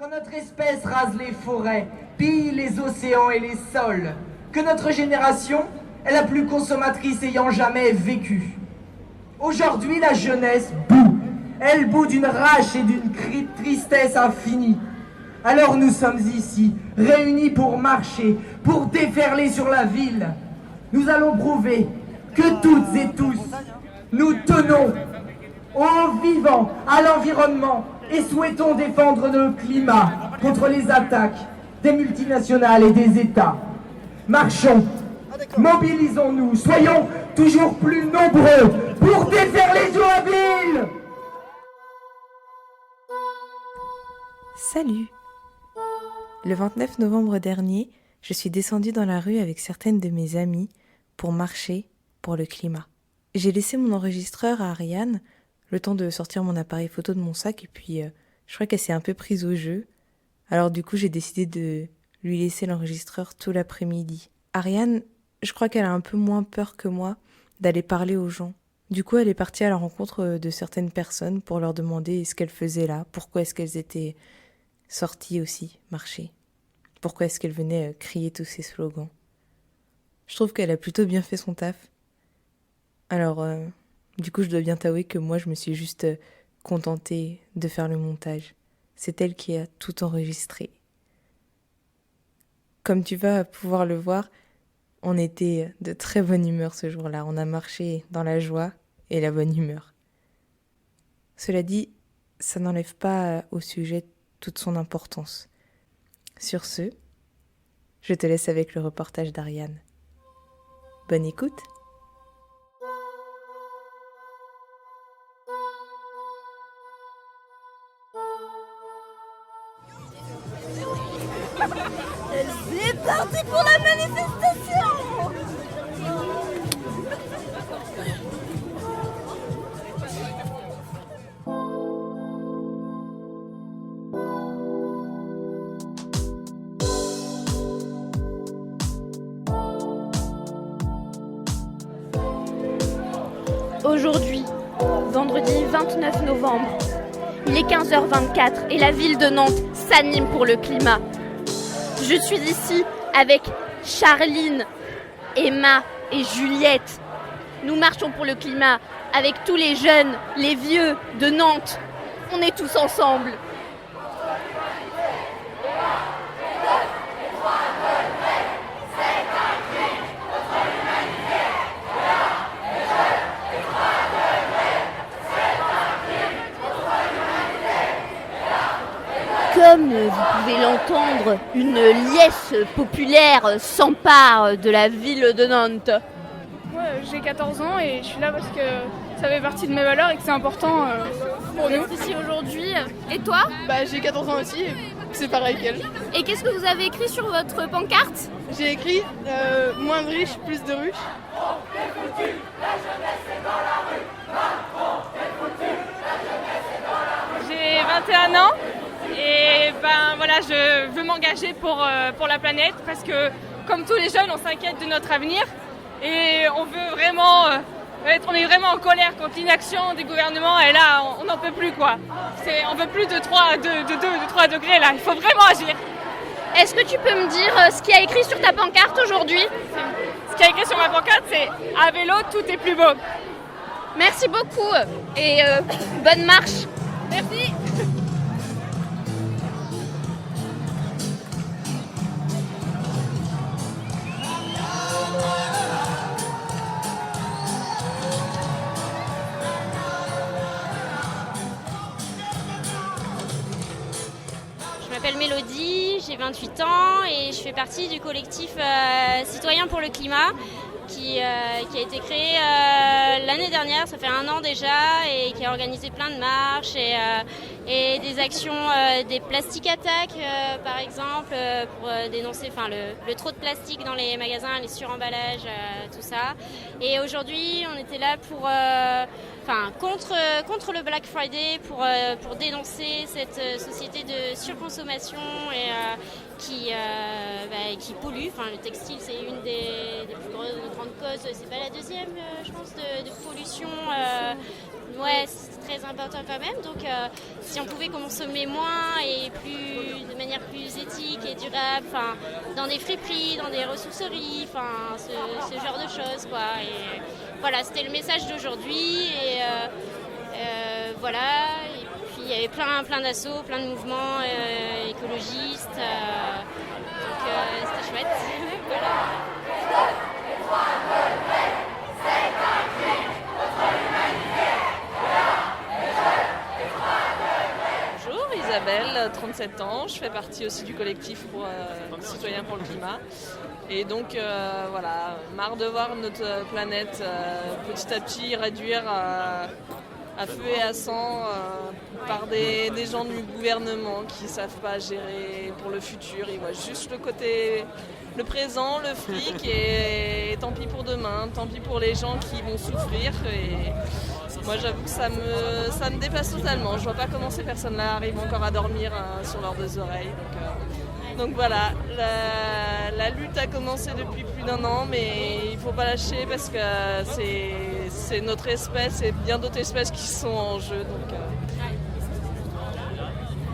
Quand notre espèce rase les forêts, pille les océans et les sols, que notre génération est la plus consommatrice ayant jamais vécu. Aujourd'hui, la jeunesse bout. Elle bout d'une rage et d'une tristesse infinie. Alors nous sommes ici, réunis pour marcher, pour déferler sur la ville. Nous allons prouver que toutes et tous, nous tenons au vivant, à l'environnement et souhaitons défendre le climat contre les attaques des multinationales et des États. Marchons, mobilisons-nous, soyons toujours plus nombreux pour déferler sur la ville. Salut! Le 29 novembre dernier, je suis descendue dans la rue avec certaines de mes amies pour marcher pour le climat. J'ai laissé mon enregistreur à Ariane, le temps de sortir mon appareil photo de mon sac, et puis je crois qu'elle s'est un peu prise au jeu. Alors du coup, j'ai décidé de lui laisser l'enregistreur tout l'après-midi. Ariane, je crois qu'elle a un peu moins peur que moi d'aller parler aux gens. Du coup, elle est partie à la rencontre de certaines personnes pour leur demander ce qu'elles faisaient là, pourquoi est-ce qu'elles étaient sorties aussi, marcher. Pourquoi est-ce qu'elles venaient crier tous ces slogans. Je trouve qu'elle a plutôt bien fait son taf. Alors, du coup, je dois bien t'avouer que moi, je me suis juste contentée de faire le montage. C'est elle qui a tout enregistré. Comme tu vas pouvoir le voir, on était de très bonne humeur ce jour-là. On a marché dans la joie et la bonne humeur. Cela dit, ça n'enlève pas au sujet toute son importance. Sur ce, je te laisse avec le reportage d'Ariane. Bonne écoute! C'est parti pour la manifestation! Aujourd'hui, vendredi 29 novembre, il est 15h24 et la ville de Nantes s'anime pour le climat. Je suis ici avec Charline, Emma et Juliette. Nous marchons pour le climat avec tous les jeunes, les vieux de Nantes. On est tous ensemble. Comme vous pouvez l'entendre, une liesse populaire s'empare de la ville de Nantes. Moi, j'ai 14 ans et je suis là parce que ça fait partie de mes valeurs et que c'est important pour nous. Vous êtes ici aujourd'hui. Et toi ? J'ai 14 ans aussi et c'est pareil qu'elle. Et qu'est-ce que vous avez écrit sur votre pancarte ? J'ai écrit moins de riches, plus de ruches. J'ai 21 ans. Et voilà, je veux m'engager pour la planète parce que comme tous les jeunes, on s'inquiète de notre avenir et on veut vraiment on est vraiment en colère contre l'inaction des gouvernements et là on n'en peut plus quoi. On veut plus de 3 degrés là, il faut vraiment agir. Est-ce que tu peux me dire ce qu'il y a écrit sur ta pancarte aujourd'hui ? Ce qu'il y a écrit sur ma pancarte, c'est « À vélo, tout est plus beau ». Merci beaucoup et bonne marche. Merci. Je m'appelle Mélodie, j'ai 28 ans et je fais partie du collectif Citoyens pour le climat qui a été créé l'année dernière, ça fait 1 an déjà, et qui a organisé plein de marches et des actions, des plastic attack par exemple, pour dénoncer le trop de plastique dans les magasins, les suremballages, tout ça. Et aujourd'hui, on était là pour contre le Black Friday pour dénoncer cette société de surconsommation et qui pollue. Le textile, c'est une des plus grandes causes. C'est pas la deuxième, je pense, de pollution. Ouais, c'est très important quand même. Donc, si on pouvait consommer moins et plus est durable, enfin, dans des friperies, dans des ressourceries, enfin, ce genre de choses, quoi. Et voilà, c'était le message d'aujourd'hui. Et voilà. Et puis il y avait plein d'assauts, plein de mouvements écologistes. Donc c'était chouette. Voilà. Bonjour Isabelle, 37 ans, je fais partie aussi du collectif pour Citoyens pour le climat. Et donc voilà, marre de voir notre planète petit à petit réduire à feu et à sang par des gens du gouvernement qui ne savent pas gérer pour le futur. Ils voient juste le présent, le fric et tant pis pour demain, tant pis pour les gens qui vont souffrir. Et moi j'avoue que ça me dépasse totalement. Je vois pas comment ces personnes-là arrivent encore à dormir sur leurs deux oreilles. Donc voilà, la lutte a commencé depuis plus d'1 an, mais il ne faut pas lâcher parce que c'est notre espèce et bien d'autres espèces qui sont en jeu. Donc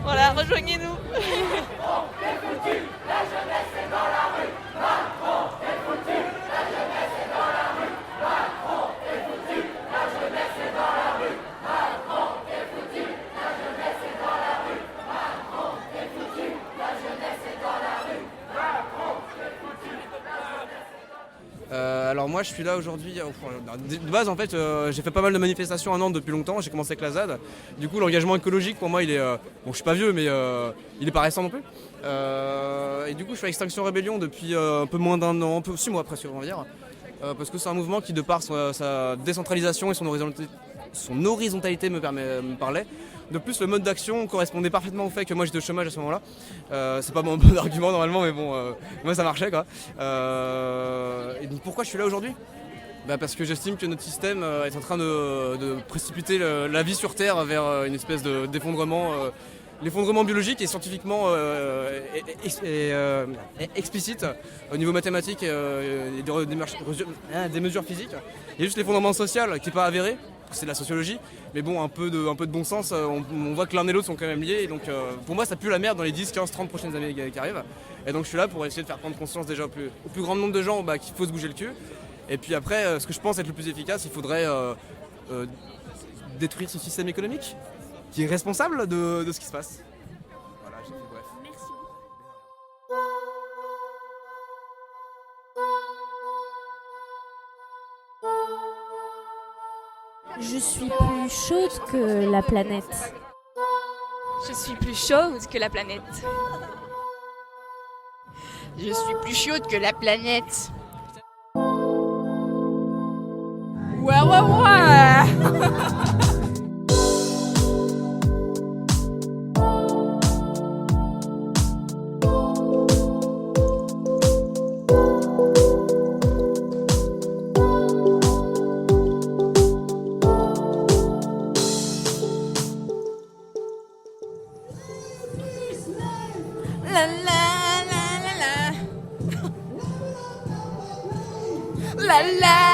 voilà, rejoignez-nous. Alors moi je suis là aujourd'hui, de base en fait j'ai fait pas mal de manifestations à Nantes depuis longtemps, j'ai commencé avec la ZAD. Du coup l'engagement écologique pour moi il est, bon je suis pas vieux mais il est pas récent non plus. Et du coup je fais Extinction Rébellion depuis un peu moins d'1 an, 6 mois presque on va dire. Parce que c'est un mouvement qui de par sa décentralisation et son horizontalité me parlait. De plus, le mode d'action correspondait parfaitement au fait que moi j'étais au chômage à ce moment-là. C'est pas mon bon argument normalement, mais bon, moi ça marchait quoi. Et donc pourquoi je suis là aujourd'hui ? Parce que j'estime que notre système est en train de précipiter la vie sur Terre vers une espèce d'effondrement. L'effondrement biologique est scientifiquement explicite au niveau mathématique et des mesures physiques. Il y a juste l'effondrement social qui n'est pas avéré. C'est de la sociologie, mais bon, un peu de bon sens, on voit que l'un et l'autre sont quand même liés, et donc pour moi ça pue la merde dans les 10, 15, 30 prochaines années qui arrivent, et donc je suis là pour essayer de faire prendre conscience déjà au plus grand nombre de gens qu'il faut se bouger le cul, et puis après, ce que je pense être le plus efficace, il faudrait détruire ce système économique, qui est responsable de ce qui se passe. Voilà, j'ai fait bref. Merci. Je suis plus chaude que la planète. Je suis plus chaude que la planète. Je suis plus chaude que la planète. Ouah ouah ouah. La la la la la. La la